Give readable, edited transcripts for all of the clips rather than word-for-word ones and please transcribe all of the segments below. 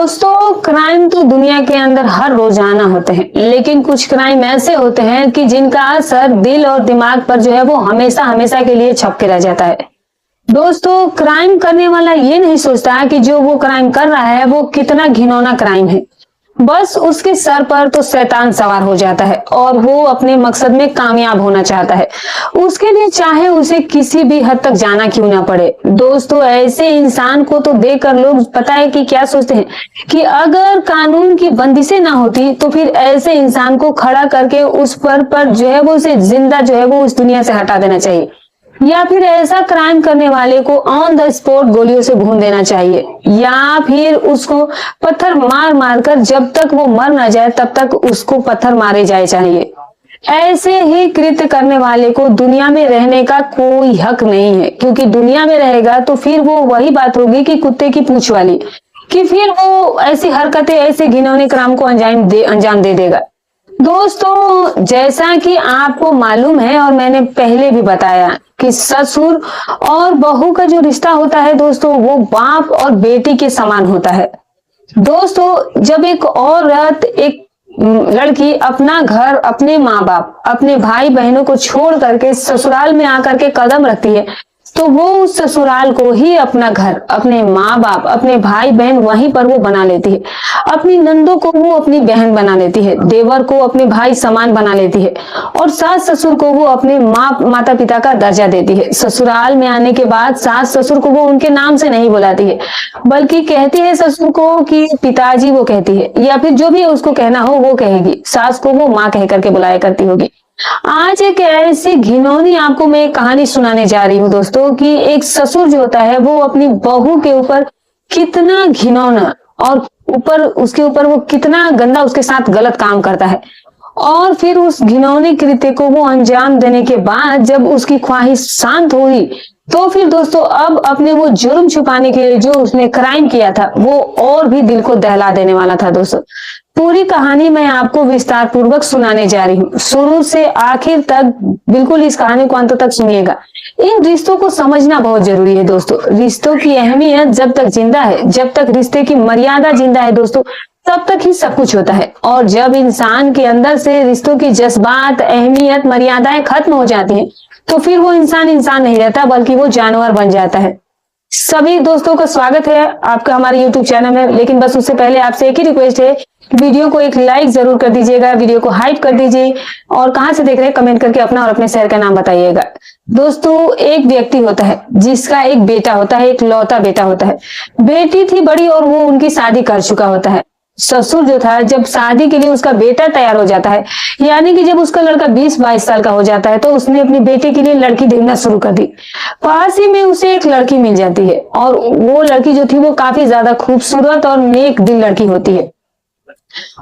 दोस्तों, क्राइम तो दुनिया के अंदर हर रोजाना होते हैं, लेकिन कुछ क्राइम ऐसे होते हैं कि जिनका असर दिल और दिमाग पर जो है वो हमेशा हमेशा के लिए छप के रह जाता है। दोस्तों, क्राइम करने वाला ये नहीं सोचता कि जो वो क्राइम कर रहा है वो कितना घिनौना क्राइम है। बस उसके सर पर तो शैतान सवार हो जाता है और वो अपने मकसद में कामयाब होना चाहता है। उसके लिए चाहे उसे किसी भी हद तक जाना क्यों ना पड़े। दोस्तों, ऐसे इंसान को तो देखकर लोग पता है कि क्या सोचते हैं कि अगर कानून की बंदिशें ना होती तो फिर ऐसे इंसान को खड़ा करके उस पर जो है वो उसे जिंदा जो है वो उस दुनिया से हटा देना चाहिए, या फिर ऐसा क्राइम करने वाले को ऑन द स्पॉट गोलियों से भून देना चाहिए, या फिर उसको पत्थर मार मार कर जब तक वो मर ना जाए तब तक उसको पत्थर मारे जाए चाहिए। ऐसे ही कृत्य करने वाले को दुनिया में रहने का कोई हक नहीं है, क्योंकि दुनिया में रहेगा तो फिर वो वही बात होगी कि कुत्ते की पूंछ वाली, कि फिर वो ऐसी हरकतें ऐसे घिनौने क्राइम को अंजाम दे देगा। दोस्तों, जैसा कि आपको मालूम है और मैंने पहले भी बताया कि ससुर और बहू का जो रिश्ता होता है दोस्तों, वो बाप और बेटी के समान होता है। दोस्तों, जब एक औरत, एक लड़की अपना घर, अपने माँ बाप, अपने भाई बहनों को छोड़ करके ससुराल में आकर के कदम रखती है, तो वो उस ससुराल को ही अपना घर, अपने माँ बाप, अपने भाई बहन वहीं पर वो बना लेती है। अपनी नंदों को वो अपनी बहन बना लेती है, देवर को अपने भाई समान बना लेती है, और सास ससुर को वो अपने माता पिता का दर्जा देती है। ससुराल में आने के बाद सास ससुर को वो उनके नाम से नहीं बुलाती है, बल्कि कहती है ससुर को कि पिताजी वो कहती है, या फिर जो भी उसको कहना हो वो कहेगी। सास को वो माँ कह करके बुलाया करती होगी। आज एक ऐसी घिनौनी आपको मैं कहानी सुनाने जा रही हूँ दोस्तों, कि एक ससुर जो होता है वो अपनी बहू के ऊपर कितना घिनौना, और उसके ऊपर वो कितना गंदा उसके साथ गलत काम करता है, और फिर उस घिनौने कृत्य को वो अंजाम देने के बाद जब उसकी ख्वाहिश शांत हुई, तो फिर दोस्तों अब अपने वो जुर्म छुपाने के लिए जो उसने क्राइम किया था वो और भी दिल को दहला देने वाला था। दोस्तों, पूरी कहानी मैं आपको विस्तार पूर्वक सुनाने जा रही हूँ, शुरू से आखिर तक बिल्कुल इस कहानी को अंत तक सुनिएगा। इन रिश्तों को समझना बहुत जरूरी है दोस्तों। रिश्तों की अहमियत जब तक जिंदा है, जब तक रिश्ते की मर्यादा जिंदा है दोस्तों, तब तक ही सब कुछ होता है। और जब इंसान के अंदर से रिश्तों की जज्बात, अहमियत, मर्यादाएं खत्म हो जाती हैं, तो फिर वो इंसान नहीं रहता, बल्कि वो जानवर बन जाता है। सभी दोस्तों का स्वागत है आपका हमारे YouTube चैनल में, लेकिन बस उससे पहले आपसे एक ही रिक्वेस्ट है, वीडियो को एक लाइक जरूर कर दीजिएगा, वीडियो को हाइप कर दीजिए, और कहां से देख रहे हैं कमेंट करके अपना और अपने शहर का नाम बताइएगा। दोस्तों, एक व्यक्ति होता है जिसका एक बेटा होता है, एक लौता बेटा होता है। बेटी थी बड़ी और वो उनकी शादी कर चुका होता है। ससुर जो था, जब शादी के लिए उसका बेटा तैयार हो जाता है, यानी कि जब उसका लड़का 20-22 साल का हो जाता है, तो उसने अपनी बेटे के लिए लड़की देखना शुरू कर दी। पास ही में उसे एक लड़की मिल जाती है, और वो लड़की जो थी वो काफी ज्यादा खूबसूरत और नेक दिल लड़की होती है।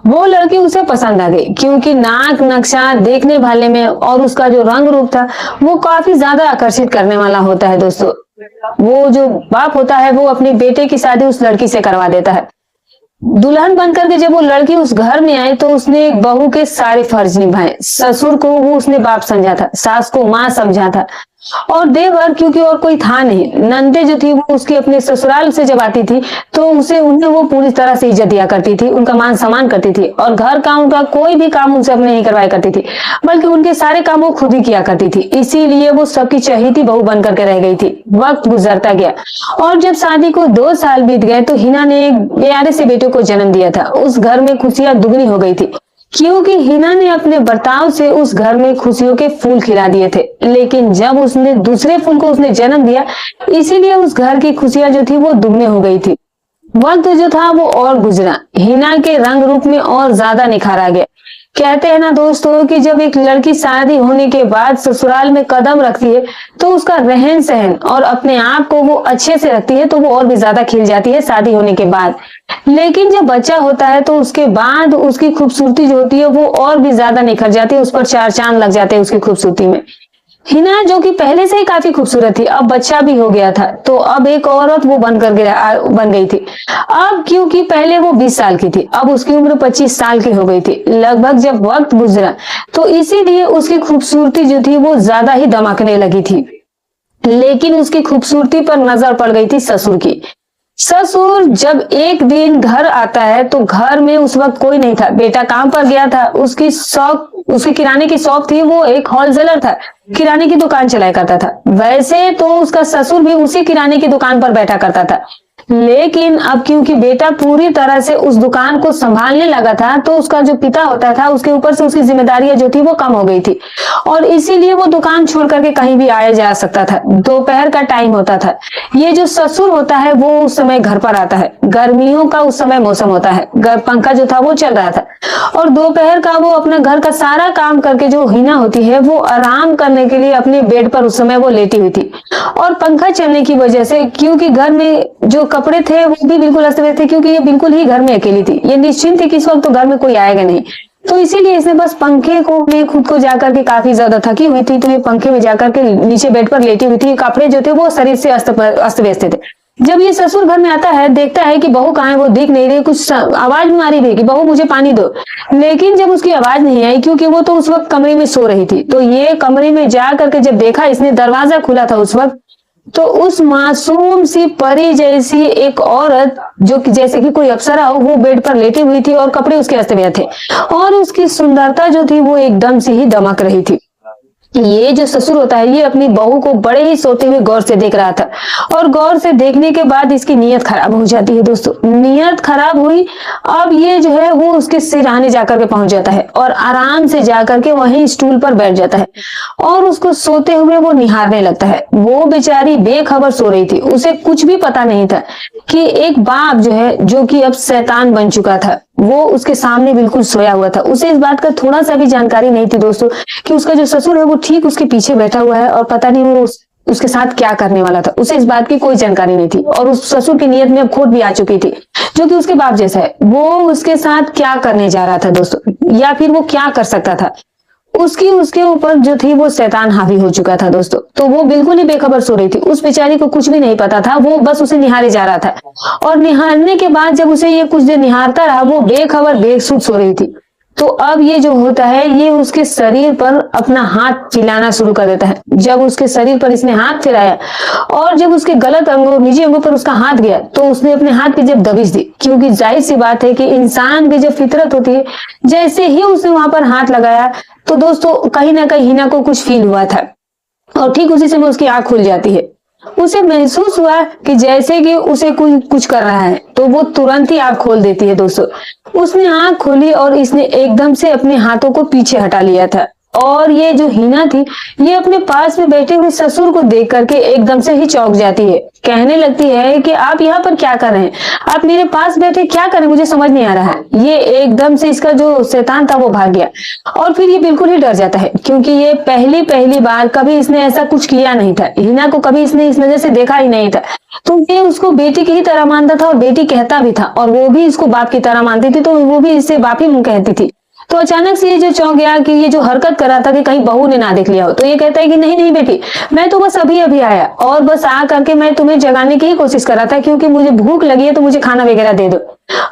वो लड़की उसे पसंद आ गई, क्योंकि नाक नक्शा देखने वाले में और उसका जो रंग रूप था वो काफी ज्यादा आकर्षित करने वाला होता है। दोस्तों, वो जो बाप होता है वो अपने बेटे की शादी उस लड़की से करवा देता है। दुल्हन बनकर के जब वो लड़की उस घर में आई, तो उसने एक बहू के सारे फर्ज निभाए। ससुर को वो उसने बाप समझा था, सास को माँ समझा था, और देवर क्योंकि और कोई था नहीं। नंदे जो थी वो उसके अपने ससुराल से जब आती थी तो उन्हें वो पूरी तरह से इज्जत दिया करती थी, उनका मान सम्मान करती थी, और घर का उनका कोई भी काम उनसे अपने नहीं करवाया करती थी, बल्कि उनके सारे काम वो खुद ही किया करती थी। इसीलिए वो सबकी चहेती बहू बन करके रह गई थी। वक्त गुजरता गया, और जब शादी को 2 साल बीत गए तो हिना ने एक प्यारे से बेटे को जन्म दिया था। उस घर में खुशियां दुगनी हो गई थी, क्योंकि हिना ने अपने बर्ताव से उस घर में खुशियों के फूल खिला दिए थे। लेकिन जब उसने दूसरे फूल को उसने जन्म दिया, इसीलिए उस घर की खुशियां जो थी वो दुगनी हो गई थी। वक्त जो था वो और गुजरा, हिना के रंग रूप में और ज्यादा निखार आ गया। कहते हैं ना दोस्तों कि जब एक लड़की शादी होने के बाद ससुराल में कदम रखती है, तो उसका रहन सहन और अपने आप को वो अच्छे से रखती है, तो वो और भी ज्यादा खिल जाती है शादी होने के बाद। लेकिन जब बच्चा होता है तो उसके बाद उसकी खूबसूरती जो होती है वो और भी ज्यादा निखर जाती है, उस पर 4 चांद लग जाते हैं उसकी खूबसूरती में। हिना जो कि पहले से ही काफी खूबसूरत थी, अब बच्चा भी हो गया था, तो अब एक औरत वो बन गई थी। अब क्योंकि पहले वो 20 साल की थी, अब उसकी उम्र 25 साल की हो गई थी लगभग जब वक्त गुजरा, तो इसीलिए उसकी खूबसूरती जो थी वो ज्यादा ही दमकने लगी थी। लेकिन उसकी खूबसूरती पर नजर पड़ गई थी ससुर की। ससुर जब एक दिन घर आता है तो घर में उस वक्त कोई नहीं था, बेटा काम पर गया था। उसकी किराने की शॉप थी, वो एक होलसेलर था, किराने की दुकान चलाया करता था। वैसे तो उसका ससुर भी उसी किराने की दुकान पर बैठा करता था, लेकिन अब क्योंकि बेटा पूरी तरह से उस दुकान को संभालने लगा था तो उसका जो पिता होता था उसके ऊपर से उसकी जिम्मेदारियां जो थी वो कम हो गई थी, और इसीलिए वो दुकान छोड़ करके कहीं भी आया जा सकता था। दोपहर का टाइम होता था, ये जो ससुर होता है वो उस समय घर पर आता है। गर्मियों का उस समय मौसम होता है, पंखा जो था वो चल रहा था, और दोपहर का वो अपना घर का सारा काम करके जो हिना होती है वो आराम करने के लिए अपने बेड पर उस समय वो लेटी हुई थी। और पंखा चलने की वजह से, क्योंकि घर में जो कपड़े थे वो भी बिल्कुल अस्त व्यस्त थे, क्योंकि ये बिल्कुल ही घर में अकेली थी, ये निश्चिंत थी कि इस वक्त तो घर में कोई आएगा नहीं, तो इसीलिए इसने बस पंखे को में खुद को जाकर के काफी ज्यादा थकी हुई थी तो ये पंखे में जाकर के नीचे बेड पर लेटी हुई थी। कपड़े जो थे वो शरीर से अस्त व्यस्त थे। जब ये ससुर घर में आता है, देखता है कि बहू कहाँ है, वो दिख नहीं रही। कुछ आवाज मारी भी कि बहू मुझे पानी दो, लेकिन जब उसकी आवाज नहीं आई, क्योंकि वो तो उस वक्त कमरे में सो रही थी, तो ये कमरे में जा करके जब देखा, इसने दरवाजा खुला था उस वक्त, तो उस मासूम सी परी जैसी एक औरत, जो कि जैसे कि कोई अप्सरा हो, वो बेड पर लेटी हुई थी और कपड़े उसके अस्त व्यस्त थे, और उसकी सुंदरता जो थी वो एकदम से ही दमक रही थी। ये जो ससुर होता है ये अपनी बहू को बड़े ही सोते हुए गौर से देख रहा था, और गौर से देखने के बाद इसकी नीयत खराब हो जाती है। दोस्तों, नीयत खराब हुई, अब ये जो है वो उसके सिरहाने जाकर के पहुंच जाता है और आराम से जाकर के वहीं स्टूल पर बैठ जाता है और उसको सोते हुए वो निहारने लगता है। वो बेचारी बेखबर सो रही थी, उसे कुछ भी पता नहीं था कि एक बाप जो है, जो कि अब शैतान बन चुका था, वो उसके सामने बिल्कुल सोया हुआ था। उसे इस बात का थोड़ा सा भी जानकारी नहीं थी दोस्तों कि उसका जो ससुर है वो ठीक उसके पीछे बैठा हुआ है और पता नहीं वो उसके साथ क्या करने वाला था। उसे इस बात की कोई जानकारी नहीं थी, और उस ससुर की नीयत में अब खोट भी आ चुकी थी, जो कि उसके बाप जैसा है। वो उसके साथ क्या करने जा रहा था दोस्तों, या फिर वो क्या कर सकता था, उसके ऊपर जो थी वो शैतान हावी हो चुका था दोस्तों। तो वो बिल्कुल ही बेखबर सो रही थी, उस बेचारी को कुछ भी नहीं पता था, वो बस उसे निहारे जा रहा था, और निहारने के बाद जब उसे ये कुछ देर निहारता रहा, वो बेखबर बेसुध सो रही थी। तो अब ये जो होता है, ये उसके शरीर पर अपना हाथ फिराना शुरू कर देता है। जब उसके शरीर पर इसने हाथ फिराया और जब उसके गलत अंगों, निजी अंगों पर उसका हाथ गया, तो उसने अपने हाथ की जब दबिश दी, क्योंकि जाहिर सी बात है कि इंसान की जब फितरत होती है, जैसे ही उसने वहां पर हाथ लगाया तो दोस्तों कहीं ना कहीं हिना को कुछ फील हुआ था, और ठीक उसी समय उसकी आंख खुल जाती है। उसे महसूस हुआ कि जैसे कि उसे कोई कुछ कर रहा है, तो वो तुरंत ही आंख खोल देती है दोस्तों। उसने आंख खोली और इसने एकदम से अपने हाथों को पीछे हटा लिया था, और ये जो हिना थी, ये अपने पास में बैठे हुए ससुर को देख करके एकदम से ही चौंक जाती है। कहने लगती है कि आप यहाँ पर क्या कर रहे हैं, आप मेरे पास बैठे क्या करें, मुझे समझ नहीं आ रहा है। ये एकदम से इसका जो शैतान था वो भाग गया, और फिर ये बिल्कुल ही डर जाता है, क्योंकि ये पहली बार कभी इसने ऐसा कुछ किया नहीं था। हिना को कभी इसने इस नजर से देखा ही नहीं था, तो ये उसको बेटी की ही तरह मानता था, और बेटी कहता भी था, और वो भी इसको बाप की तरह मानती थी, तो वो भी इससे बाप ही कहती थी। तो अचानक से ये जो चौंक गया कि ये जो हरकत कर रहा था कि कहीं बहू ने ना देख लिया हो, तो ये कहता है कि नहीं नहीं बेटी, मैं तो बस अभी अभी आया, और बस आ करके मैं तुम्हें जगाने की ही कोशिश कर रहा था, क्योंकि मुझे भूख लगी है, तो मुझे खाना वगैरह दे दो।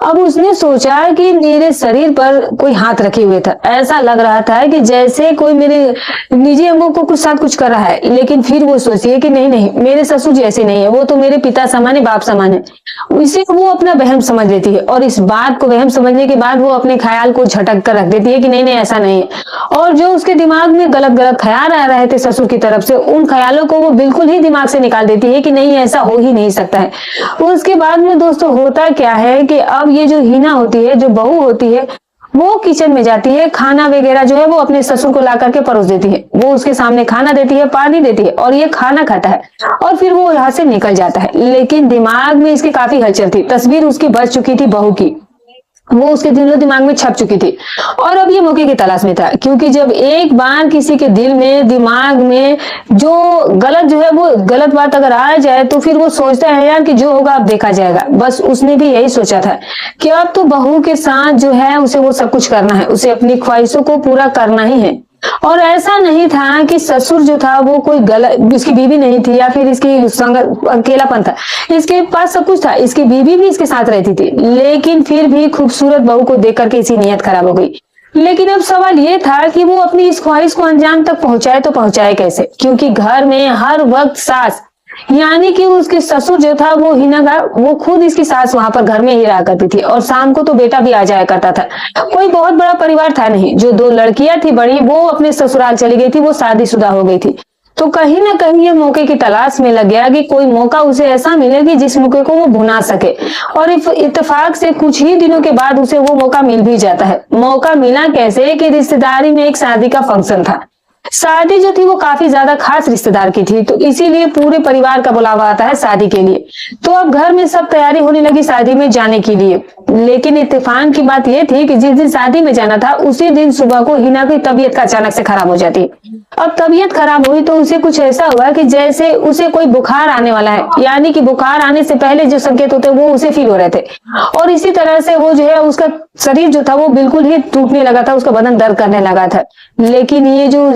अब उसने सोचा कि मेरे शरीर पर कोई हाथ रखे हुए था, ऐसा लग रहा था कि जैसे कोई मेरे निजी अंगों को कुछ साथ कुछ कर रहा है, लेकिन फिर वो सोची कि नहीं नहीं, मेरे ससुर जी ऐसे नहीं है, वो तो मेरे पिता समान है, बाप समान है। इसे वो अपना वहम समझ लेती है, और इस बात को वहम समझने के बाद वो अपने ख्याल को झटक कर रख देती है कि नहीं नहीं ऐसा नहीं है, और जो उसके दिमाग में गलत गलत ख्याल आ रहे थे ससुर की तरफ से, उन ख्यालों को वो बिल्कुल ही दिमाग से निकाल देती है कि नहीं ऐसा हो ही नहीं सकता है। उसके बाद में दोस्तों होता क्या है कि अब ये जो हिना होती है, जो बहू होती है, वो किचन में जाती है, खाना वगैरह जो है वो अपने ससुर को ला करके परोस देती है। वो उसके सामने खाना देती है, पानी देती है, और ये खाना खाता है, और फिर वो यहाँ से निकल जाता है। लेकिन दिमाग में इसकी काफी हलचल थी, तस्वीर उसकी बच चुकी थी बहू की, वो उसके दिलो दिमाग में छप चुकी थी, और अब ये मौके की तलाश में था, क्योंकि जब एक बार किसी के दिल में, दिमाग में जो गलत जो है वो गलत बात अगर आ जाए, तो फिर वो सोचता है यार कि जो होगा अब देखा जाएगा। बस उसने भी यही सोचा था कि अब तो बहू के साथ जो है उसे वो सब कुछ करना है, उसे अपनी ख्वाहिशों को पूरा करना ही है। और ऐसा नहीं था कि ससुर जो था वो कोई गलत, इसकी बीवी नहीं थी, या फिर इसकी संग अकेलापन था, इसके पास सब कुछ था, इसकी बीवी भी इसके साथ रहती थी, लेकिन फिर भी खूबसूरत बहू को देख करके इसकी नीयत खराब हो गई। लेकिन अब सवाल ये था कि वो अपनी इस ख्वाहिश को अंजाम तक पहुंचाए तो पहुंचाए कैसे, क्योंकि घर में हर वक्त सास यानी कि उसके ससुर जो था वो हिना का, वो खुद इसकी सास वहां पर घर में ही रहा करती थी और शाम को तो बेटा भी आ जाया करता था। कोई बहुत बड़ा परिवार था नहीं। जो दो लड़कियां थी बड़ी, वो अपने ससुराल चली गई थी, वो शादीशुदा हो गई थी। तो कहीं ना कहीं ये मौके की तलाश में लग गया कि कोई मौका उसे ऐसा मिले कि जिस मौके को वो भुना सके। और इत्तेफाक से कुछ ही दिनों के बाद उसे वो मौका मिल भी जाता है। मौका मिला कैसे कि रिश्तेदारी में एक शादी का फंक्शन था। शादी जो थी वो काफी ज्यादा खास रिश्तेदार की थी, तो इसीलिए पूरे परिवार का बुलावा आता है शादी के लिए। तो अब घर में सब तैयारी होने लगी शादी में जाने के लिए। लेकिन इत्तेफाक की बात यह थी कि जिस दिन शादी में जाना था उसी दिन सुबह को हिना की तबीयत का अचानक से खराब हो जाती है। अब तबीयत खराब हुई तो उसे कुछ ऐसा हुआ कि जैसे उसे कोई बुखार आने वाला है, यानी कि बुखार आने से पहले जो संकेत होते वो उसे फील हो रहे थे। और इसी तरह से वो जो है उसका शरीर जो था वो बिल्कुल ही टूटने लगा था, उसका बदन दर्द करने लगा था। लेकिन ये जो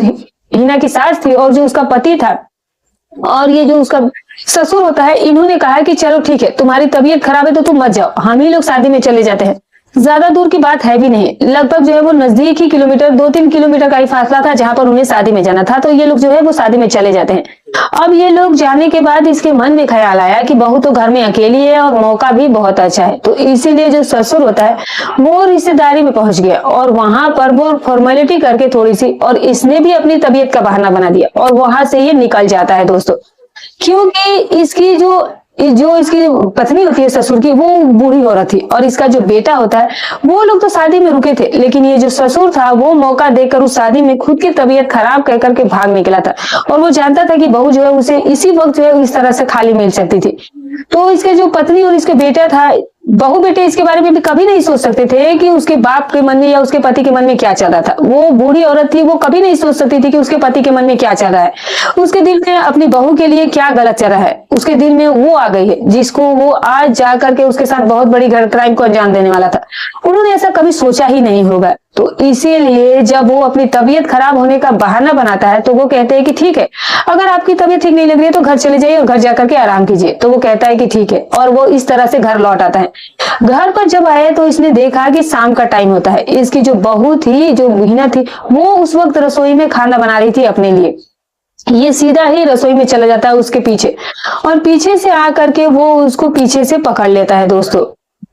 हिना की सास थी और जो उसका पति था और ये जो उसका ससुर होता है, इन्होंने कहा कि चलो ठीक है, तुम्हारी तबीयत खराब है तो तुम मत जाओ, हम ही लोग शादी में चले जाते हैं। ज्यादा दूर की बात है भी नहीं, लगभग जो है वो नजदीक ही किलोमीटर, 2-3 किलोमीटर का ही फासला था जहां पर उन्हें शादी में जाना था। तो ये लोग जो है वो शादी में चले जाते हैं। अब ये लोग जाने के बाद इसके मन में ख्याल आया कि बहू तो घर में अकेली है और मौका भी बहुत अच्छा है। तो इसीलिए जो ससुर होता है वो रिश्तेदारी में पहुंच गया और वहां पर वो फॉर्मेलिटी करके थोड़ी सी, और इसने भी अपनी तबीयत का बहाना बना दिया और वहां से ये निकल जाता है दोस्तों। क्योंकि इसकी जो इसकी पत्नी होती है ससुर की, वो बूढ़ी औरत थी और इसका जो बेटा होता है वो लोग तो शादी में रुके थे। लेकिन ये जो ससुर था वो मौका देकर उस शादी में खुद की तबीयत खराब कह करके भाग निकला था। और वो जानता था कि बहू जो है उसे इसी वक्त जो है इस तरह से खाली मिल सकती थी। तो इसके जो पत्नी और इसके बेटा था, बहू बेटे इसके बारे में भी कभी नहीं सोच सकते थे कि उसके बाप के मन में या उसके पति के मन में क्या चल रहा था। वो बूढ़ी औरत थी, वो कभी नहीं सोच सकती थी कि उसके पति के मन में क्या चल रहा है, उसके दिल में अपनी बहू के लिए क्या गलत चल रहा है। उसके दिल में वो आ गई है जिसको वो आज जा करके उसके साथ बहुत बड़ी क्राइम को अंजाम देने वाला था। उन्होंने ऐसा कभी सोचा ही नहीं होगा। तो इसीलिए जब वो अपनी तबीयत खराब होने का बहाना बनाता है तो वो कहते हैं कि ठीक है, अगर आपकी तबीयत ठीक नहीं लग रही है तो घर चले जाइए और घर जाकर के आराम कीजिए। तो वो कहता है कि ठीक है, और वो इस तरह से घर लौट आता है। घर पर जब आए तो इसने देखा कि शाम का टाइम होता है। इसकी जो बहू थी, जो हिना थी, वो उस वक्त रसोई में खाना बना रही थी अपने लिए। ये सीधा ही रसोई में चला जाता है उसके पीछे और पीछे से आकर के वो उसको पीछे से पकड़ लेता है दोस्तों।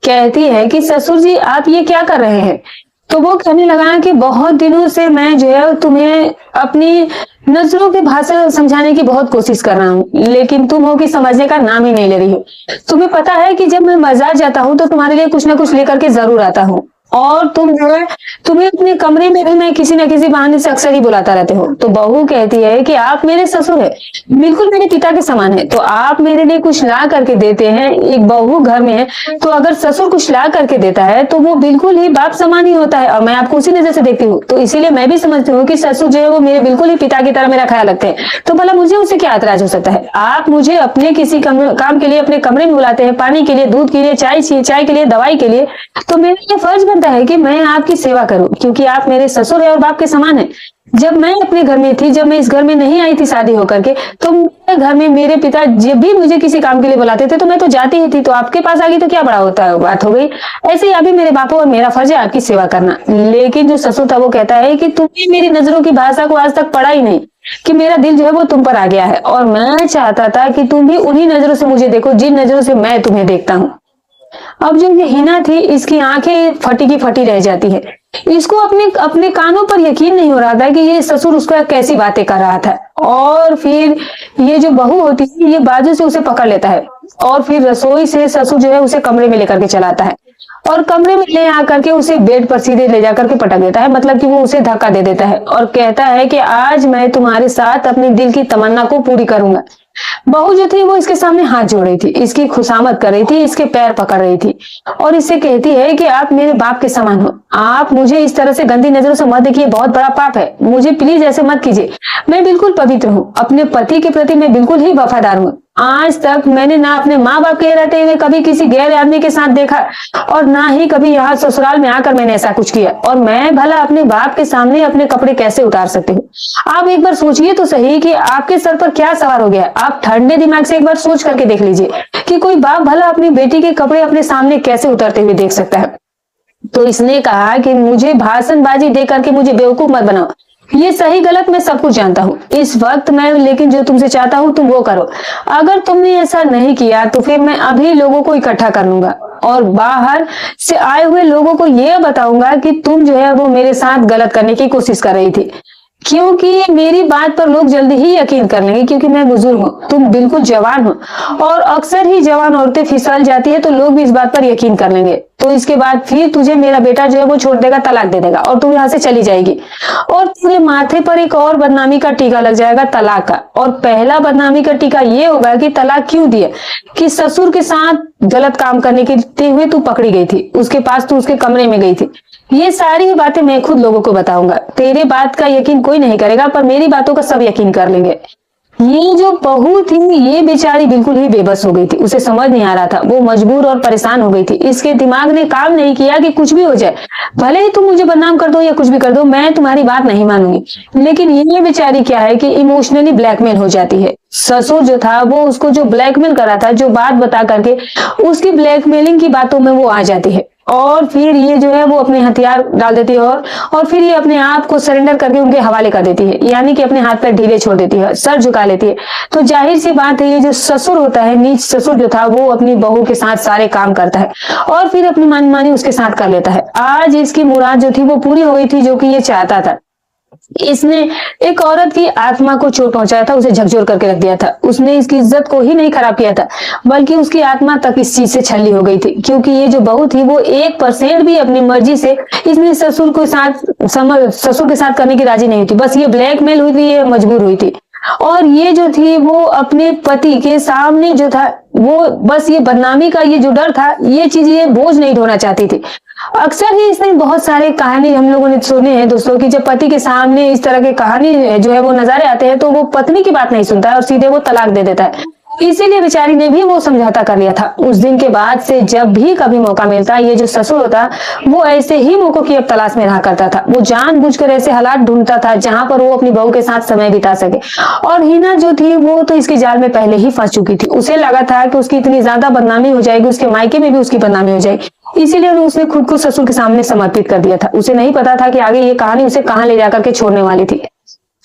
कहती है कि ससुर जी आप ये क्या कर रहे हैं? तो वो कहने लगा कि बहुत दिनों से मैं जो है तुम्हें अपनी नजरों की भाषा समझाने की बहुत कोशिश कर रहा हूँ, लेकिन तुम हो कि समझने का नाम ही नहीं ले रही हो। तुम्हें पता है कि जब मैं बाजार जाता हूँ तो तुम्हारे लिए कुछ ना कुछ लेकर के जरूर आता हूँ, और तुम जो है तुम्हें अपने कमरे में भी मैं किसी न किसी बहाने से अक्सर ही बुलाता रहते हो। तो बहू कहती है कि आप मेरे ससुर है, बिल्कुल मेरे पिता के समान है, तो आप मेरे लिए कुछ ला करके देते हैं। एक बहू घर में है तो अगर ससुर कुछ ला करके देता है तो वो बिल्कुल ही बाप समान ही होता है, और मैं आपको उसी नजर से देखती हूँ। तो इसीलिए मैं भी समझती हूँ कि ससुर जो है वो मेरे बिल्कुल ही पिता की तरह मेरा ख्याल रखते हैं। तो भला मुझे उससे क्या एतराज हो सकता है? आप मुझे अपने किसी काम के लिए अपने कमरे में बुलाते हैं, पानी के लिए, दूध के लिए, चाय के लिए, दवाई के लिए, तो मेरा ये फर्ज बनता है कि मैं आपकी सेवा करूं, क्योंकि आप मेरे ससुर है और बाप के समान है। जब मैं अपने घर में थी, जब मैं इस घर में नहीं आई थी शादी होकर के, तो मेरे घर में मेरे पिता जब भी मुझे किसी काम के लिए बुलाते थे तो मैं तो जाती ही थी। तो आपके पास आ गई तो क्या बड़ा होता है, बात हो गई। ऐसे ही अभी मेरे बापू और मेरा फर्ज है आपकी सेवा करना। लेकिन जो ससुर था वो कहता है कि तुमने मेरी नजरों की भाषा को आज तक पढ़ा ही नहीं, कि मेरा दिल जो है वो तुम पर आ गया है, और मैं चाहता था कि तुम भी उन्हीं नजरों से मुझे देखो जिन नजरों से मैं तुम्हें देखता हूँ। अब जो ये हिना थी, इसकी आंखें फटी की फटी रह जाती है। इसको अपने कानों पर यकीन नहीं हो रहा था कि ये ससुर उसका कैसी बातें कर रहा था। और फिर ये जो बहू होती है ये बाजू से उसे पकड़ लेता है और फिर रसोई से ससुर जो है उसे कमरे में लेकर के चलाता है, और कमरे में ले आकर के उसे बेड पर सीधे ले जाकर के पटक देता है, मतलब कि वो उसे धक्का दे देता है और कहता है कि आज मैं तुम्हारे साथ अपने दिल की तमन्ना को पूरी करूंगा। बहू जो थी वो इसके सामने हाथ जोड़ रही थी, इसकी खुशामद कर रही थी, इसके पैर पकड़ रही थी और इससे कहती है कि आप मेरे बाप के समान हो, आप मुझे इस तरह से गंदी नजरों से मत देखिए, बहुत बड़ा पाप है, मुझे प्लीज ऐसे मत कीजिए। मैं बिल्कुल पवित्र हूँ, अपने पति के प्रति मैं बिल्कुल ही वफादार हूँ। आज तक मैंने ना अपने माँ बाप के रहते हुए कभी किसी गैर आदमी के साथ देखा, और ना ही कभी यहाँ ससुराल में आकर मैंने ऐसा कुछ किया। और मैं भला अपने बाप के सामने अपने कपड़े कैसे उतार सकती हूँ? आप एक बार सोचिए तो सही कि आपके सर पर क्या सवार हो गया। आप ठंडे दिमाग से एक बार सोच करके देख लीजिए कि कोई बाप भला अपनी बेटी के कपड़े अपने सामने कैसे उतारते हुए देख सकता है। तो इसने कहा कि मुझे भाषणबाजी दे करके मुझे बेवकूफ मत बनाओ, ये सही गलत मैं सब कुछ जानता हूँ इस वक्त मैं, लेकिन जो तुमसे चाहता हूँ तुम वो करो। अगर तुमने ऐसा नहीं किया तो फिर मैं अभी लोगों को इकट्ठा कर लूंगा और बाहर से आए हुए लोगों को ये बताऊंगा कि तुम जो है वो मेरे साथ गलत करने की कोशिश कर रही थी, क्योंकि मेरी बात पर लोग जल्दी ही यकीन कर लेंगे, क्योंकि मैं बुजुर्ग हूँ, तुम बिल्कुल जवान हो और अक्सर ही जवान औरतें फिसल जाती है तो लोग भी इस बात पर यकीन कर लेंगे। तो इसके बाद फिर तुझे मेरा बेटा जो है वो छोड़ देगा, तलाक दे देगा और तू यहाँ से चली जाएगी और तेरे माथे पर एक और बदनामी का टीका लग जाएगा, तलाक का। और पहला बदनामी का टीका ये होगा कि तलाक क्यों दिया, कि ससुर के साथ गलत काम करने के हुए तू पकड़ी गई थी, उसके पास तू उसके कमरे में गई थी। ये सारी बातें मैं खुद लोगों को बताऊंगा। तेरे बात का यकीन कोई नहीं करेगा पर मेरी बातों का सब यकीन कर लेंगे। ये जो बहू थी ये बेचारी बिल्कुल ही बेबस हो गई थी, उसे समझ नहीं आ रहा था, वो मजबूर और परेशान हो गई थी। इसके दिमाग ने काम नहीं किया कि कुछ भी हो जाए, भले ही तुम मुझे बदनाम कर दो या कुछ भी कर दो, मैं तुम्हारी बात नहीं मानूंगी। लेकिन ये बेचारी क्या है कि इमोशनली ब्लैकमेल हो जाती है। ससुर जो था वो उसको जो ब्लैकमेल करा था, जो बात बता करके उसकी ब्लैकमेलिंग की बातों में वो आ जाती है और फिर ये जो है वो अपने हथियार डाल देती है और फिर ये अपने आप को सरेंडर करके उनके हवाले कर देती है, यानी कि अपने हाथ पैर ढीले छोड़ देती है, सर झुका लेती है। तो जाहिर सी बात है ये जो ससुर होता है, नीच ससुर जो था, वो अपनी बहू के साथ सारे काम करता है और फिर अपनी मनमानी उसके साथ कर लेता है। आज इसकी मुराद जो थी वो पूरी हो गई थी, जो कि ये चाहता था। इसने एक औरत की आत्मा को चोट पहुंचाया था, उसे झकझोर करके रख दिया था। उसने इसकी इज्जत को ही नहीं खराब किया था बल्कि उसकी आत्मा तक इस चीज से छली हो गई थी, क्योंकि ये जो बहू थी वो 1% भी अपनी मर्जी से इसने ससुर के साथ करने की राजी नहीं थी। बस ये ब्लैकमेल हुई थी, ये मजबूर हुई थी और ये जो थी वो अपने पति के सामने जो था वो बस ये बदनामी का ये जो डर था, ये चीज ये बोझ नहीं ढोना चाहती थी। अक्सर ही इसने बहुत सारे कहानी हम लोगों ने सुने हैं दोस्तों की जब पति के सामने इस तरह के कहानी जो है वो नजारे आते हैं तो वो पत्नी की बात नहीं सुनता है और सीधे वो तलाक दे देता है। इसीलिए बेचारी ने भी वो समझौता कर लिया था। उस दिन के बाद से जब भी कभी मौका मिलता, ये जो ससुर होता वो ऐसे ही मौकों की अब तलाश में रहा करता था। वो जानबूझकर ऐसे हालात ढूंढता था जहां पर वो अपनी बहू के साथ समय बिता सके। और हिना जो थी वो तो इसके जाल में पहले ही फंस चुकी थी। उसे लगा था कि उसकी इतनी ज्यादा बदनामी हो जाएगी, उसके मायके में भी उसकी बदनामी हो जाएगी, इसीलिए उसने खुद को ससुर के सामने समर्पित कर दिया था। उसे नहीं पता था कि आगे ये कहानी उसे कहां ले जाकर के छोड़ने वाली थी।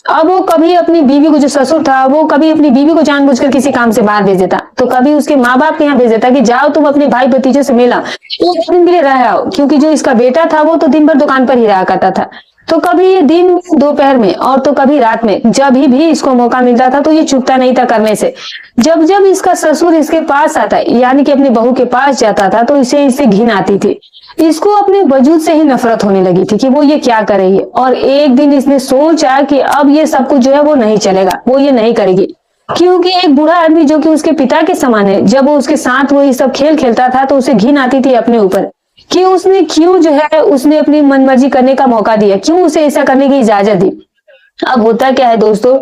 अब वो कभी अपनी बीवी को, जो ससुर था वो कभी अपनी बीवी को जानबूझकर किसी काम से बाहर भेज देता, तो कभी उसके माँ बाप के यहाँ भेज देता कि जाओ तुम अपने भाई भतीजे से मिला, एक दिन के लिए रह आओ, क्योंकि जो इसका बेटा था वो तो दिन भर दुकान पर ही रहा करता था। तो कभी ये दिन दोपहर में और तो कभी रात में, जब भी इसको मौका मिलता था तो ये चुकता नहीं था करने से। जब जब इसका ससुर इसके पास आता यानी कि अपनी बहू के पास जाता था तो इसे इससे घिन आती थी। इसको अपने वजूद से ही नफरत होने लगी थी कि वो ये क्या कर रही है। और एक दिन इसने सोचा कि अब ये सब कुछ जो है वो नहीं चलेगा, वो ये नहीं करेगी, क्योंकि एक बूढ़ा आदमी जो कि उसके पिता के समान है, जब वो उसके साथ वो ये सब खेल खेलता था तो उसे घिन आती थी अपने ऊपर कि उसने क्यों जो है उसने अपनी मनमर्जी करने का मौका दिया, क्यों उसे ऐसा करने की इजाजत दी। अब होता क्या है दोस्तों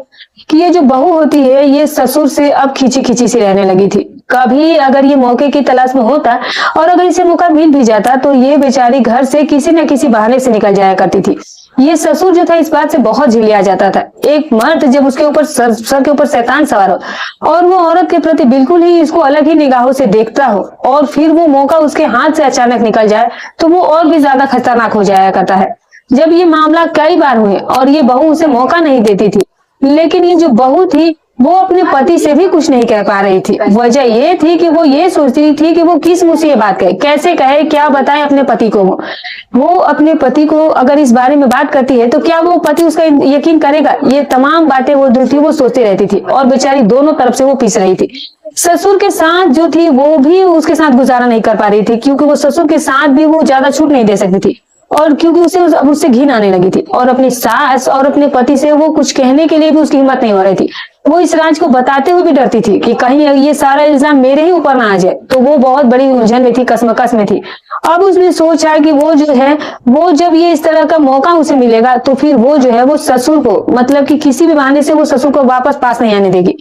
कि ये जो बहू होती है ये ससुर से अब खींची खींची सी रहने लगी थी। कभी अगर ये मौके की तलाश में होता और अगर इसे मौका मिल भी जाता तो ये बेचारी घर से किसी न किसी बहाने से निकल जाया करती थी। ये ससुर जो था इस बात से बहुत झिलिया जाता था। एक मर्द जब उसके ऊपर सर के ऊपर शैतान सवार हो और वो औरत के प्रति बिल्कुल ही इसको अलग ही निगाहों से देखता हो और फिर वो मौका उसके हाथ से अचानक निकल जाए तो वो और भी ज्यादा खतरनाक हो जाया करता है। जब ये मामला कई बार हुए और ये बहू उसे मौका नहीं देती थी, लेकिन ये जो बहू थी वो अपने पति से भी कुछ नहीं कह पा रही थी। वजह ये थी कि वो ये सोचती थी कि वो किस मुंह से ये बात कहे, कैसे कहे, क्या बताए अपने पति को। वो अपने पति को अगर इस बारे में बात करती है तो क्या वो पति उसका यकीन करेगा। ये तमाम बातें वो जो थी वो सोचती रहती थी और बेचारी दोनों तरफ से वो पीस रही थी। ससुर के साथ जो थी वो भी उसके साथ गुजारा नहीं कर पा रही थी, क्योंकि वो ससुर के साथ भी वो ज्यादा छूट नहीं दे सकती थी और क्योंकि उसे अब उससे घिन आने लगी थी। और अपनी सास और अपने पति से वो कुछ कहने के लिए भी उसकी हिम्मत नहीं हो रही थी। वो इस राज को बताते हुए भी डरती थी कि कहीं ये सारा इल्जाम मेरे ही ऊपर ना आ जाए। तो वो बहुत बड़ी उलझन में थी, कसमकस में थी। अब उसने सोचा कि वो जो है वो जब ये इस तरह का मौका उसे मिलेगा तो फिर वो जो है वो ससुर को, मतलब कि किसी भी बहाने से वो ससुर को वापस पास नहीं आने देगी।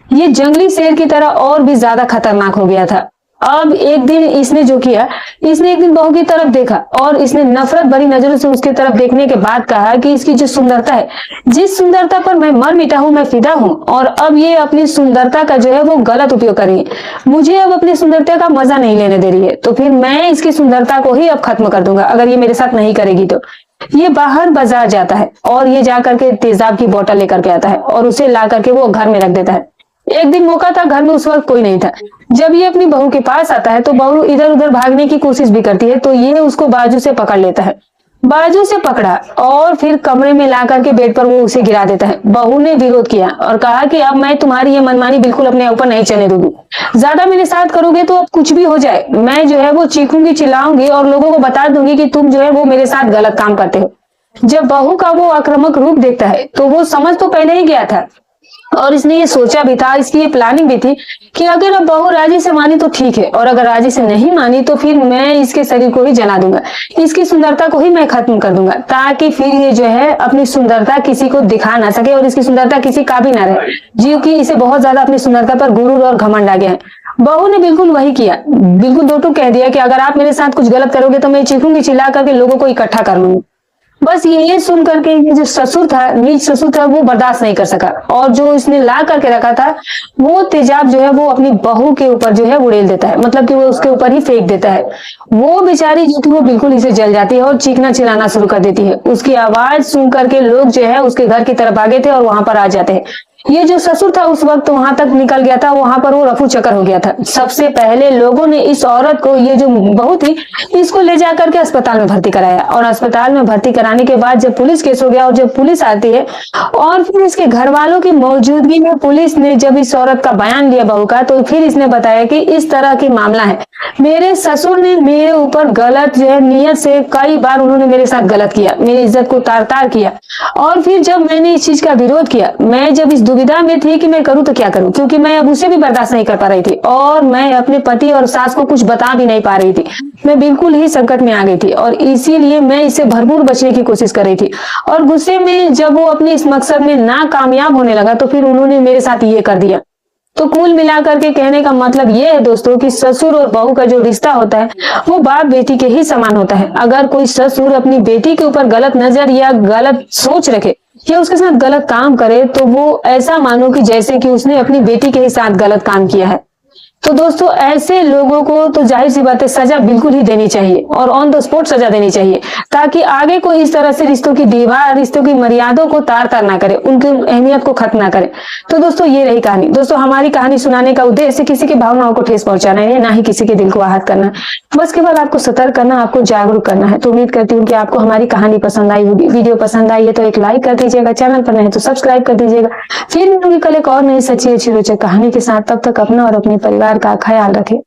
ये जंगली शेर की तरह और भी ज्यादा खतरनाक हो गया था। अब एक दिन इसने जो किया, इसने एक दिन बहू की तरफ देखा और इसने नफरत भरी नजरों से उसकी तरफ देखने के बाद कहा कि इसकी जो सुंदरता है, जिस सुंदरता पर मैं मर मिटा हूं, मैं फिदा हूं, और अब ये अपनी सुंदरता का जो है वो गलत उपयोग कर रही है। मुझे अब अपनी सुंदरता का मजा नहीं लेने दे रही है, तो फिर मैं इसकी सुंदरता को ही अब खत्म कर दूंगा अगर ये मेरे साथ नहीं करेगी तो। ये बाहर बाजार जाता है और ये जाकर के तेजाब की बोतल लेकर के आता है और उसे ला करके वो घर में रख देता है। एक दिन मौका था, घर में उस वक्त कोई नहीं था। जब ये अपनी बहू के पास आता है तो बहू इधर उधर भागने की कोशिश भी करती है, तो ये उसको बाजू से पकड़ लेता है। बाजू से पकड़ा और फिर कमरे में ला करके बेड पर वो उसे गिरा देता है। बहू ने विरोध किया और कहा कि अब मैं तुम्हारी ये मनमानी बिल्कुल अपने ऊपर नहीं चलने दूंगी। ज्यादा मेरे साथ करोगे तो अब कुछ भी हो जाए, मैं जो है वो चीखूंगी, चिल्लाऊंगी और लोगों को बता दूंगी कि तुम जो है वो मेरे साथ गलत काम करते हो। जब बहू का वो आक्रामक रूप देखता है तो वो समझ तो पहले ही गया था और इसने ये सोचा भी था, इसकी ये प्लानिंग भी थी कि अगर अब बहू राजी से मानी तो ठीक है और अगर राजी से नहीं मानी तो फिर मैं इसके शरीर को ही जला दूंगा, इसकी सुंदरता को ही मैं खत्म कर दूंगा, ताकि फिर ये जो है अपनी सुंदरता किसी को दिखा ना सके और इसकी सुंदरता किसी का भी ना रहे, क्योंकि इसे बहुत ज्यादा अपनी सुंदरता पर गुरूर और घमंड आ गया है। बहू ने बिल्कुल वही किया, बिल्कुल दो टूक कह दिया कि अगर आप मेरे साथ कुछ गलत करोगे तो मैं चीखूंगी, चिल्ला करके लोगों को इकट्ठा कर लूंगी। बस ये सुन करके ये जो ससुर था, नीच ससुर था, वो बर्दाश्त नहीं कर सका और जो इसने ला करके रखा था वो तेजाब जो है वो अपनी बहू के ऊपर जो है उड़ेल देता है, मतलब कि वो उसके ऊपर ही फेंक देता है। वो बेचारी जो थी वो बिल्कुल इसे जल जाती है और चीखना चिल्लाना शुरू कर देती है। उसकी आवाज सुन करके लोग जो है उसके घर की तरफ भागे थे और वहां पर आ जाते हैं। ये जो ससुर था उस वक्त वहां तक निकल गया था, वहां पर वो रफू चक्कर हो गया था। सबसे पहले लोगों ने इस औरत को, ये जो बहू थी, इसको ले जाकर के अस्पताल में भर्ती कराया और अस्पताल में भर्ती कराने के बाद जब पुलिस केस हो गया और जब पुलिस आती है और फिर इसके घर वालों की मौजूदगी में पुलिस ने जब इस औरत का बयान लिया बहू का, तो फिर इसने बताया कि इस तरह की मामला है, मेरे ससुर ने मेरे ऊपर गलत जो है नियत से कई बार उन्होंने मेरे साथ गलत किया, मेरी इज्जत को तार तार किया और फिर जब मैंने इस चीज का विरोध किया, मैं जब इस दुविधा में थी कि मैं करूं तो क्या करूं, क्योंकि मैं अब उसे भी बर्दाश्त नहीं कर पा रही थी और मैं अपने पति और सास को कुछ बता भी नहीं पा रही थी। मैं बिल्कुल ही संकट में आ गई थी और इसीलिए मैं इससे भरपूर बचने की कोशिश कर रही थी और गुस्से में जब वो अपने इस मकसद में नाकामयाब होने लगा तो फिर उन्होंने मेरे साथ ये कर दिया। तो कुल मिलाकर के कहने का मतलब ये है दोस्तों कि ससुर और बहू का जो रिश्ता होता है वो बाप बेटी के ही समान होता है। अगर कोई ससुर अपनी बेटी के ऊपर गलत नजर या गलत सोच रखे या उसके साथ गलत काम करे तो वो ऐसा मानो कि जैसे कि उसने अपनी बेटी के ही साथ गलत काम किया है। तो दोस्तों ऐसे लोगों को तो जाहिर सी बात है सजा बिल्कुल ही देनी चाहिए और ऑन द स्पॉट सजा देनी चाहिए, ताकि आगे कोई इस तरह से रिश्तों की दीवार, रिश्तों की मर्यादों को तार तार ना करे, उनकी अहमियत को खत्म ना करे। तो दोस्तों ये रही कहानी। दोस्तों हमारी कहानी सुनाने का उद्देश्य किसी की भावनाओं को ठेस पहुंचाना है, ना ही किसी के दिल को आहत करना, बस केवल आपको सतर्क करना, आपको जागरूक करना है। तो उम्मीद करती हूँ कि आपको हमारी कहानी पसंद आई होगी। वीडियो पसंद आई है तो एक लाइक कर दीजिएगा, चैनल पर नहीं तो सब्सक्राइब कर दीजिएगा। फिर मिलूंगी कल एक और नई सच्ची अच्छी रोचक कहानी के साथ। तब तक अपना और अपने परिवार का ख्याल रखें।